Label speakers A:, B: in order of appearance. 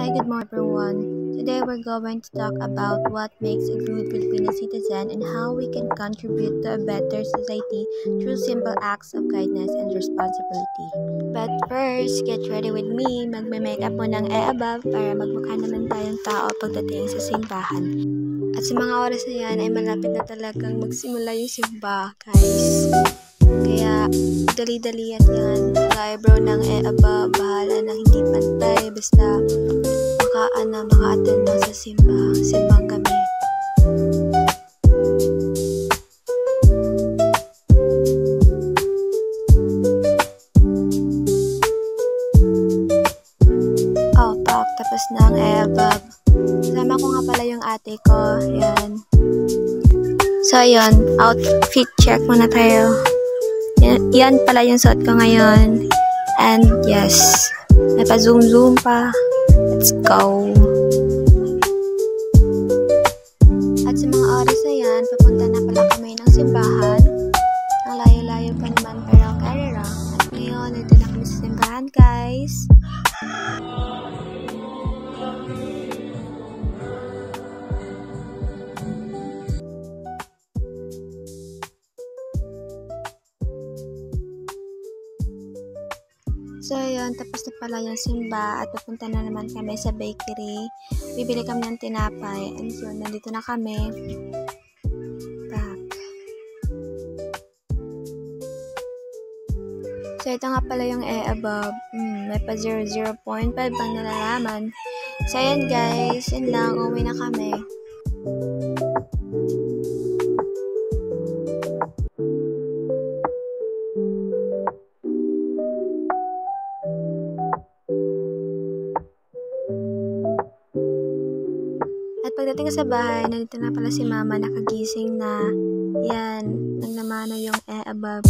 A: Hi, good morning everyone. Today we're going to talk about what makes a good Filipino citizen and how we can contribute to a better society through simple acts of kindness and responsibility. But first, get ready with me. Magme-makeup mo ng above para magmukha naman tayong tao pagdating sa simbahan. At sa mga oras na yan ay malapit na talagang magsimula yung simba, guys. Kaya, dali-dali yan. Mag-eyebrow ng above, bahala ng hindi pantay, basta maka-attend lang sa simbang gabi. Oh, tapos na ang above. Kasama ko nga pala yung ate ko, yan. So, yun, outfit check muna tayo. Yan pala yung suot ko ngayon. And yes, may pa-zoom pa. Let's go. At sa mga oras na yan, papunta na pala kami ng simbahan. Ang layo-layo pa naman pero karera. At ngayon, ito na kami sa simbahan, guys. So, yun, tapos na pala yung simba at pupunta na naman kami sa bakery. Bibili kami ng tinapay. And so, nandito na kami. Back. So, ito nga pala yung above. May pa 0.5 pang nalalaman. So, yun guys. Yun lang. Uwi na kami. At pagdating ko sa bahay, nandito na pala si mama, nakagising na. Yan, nagnamano yung above.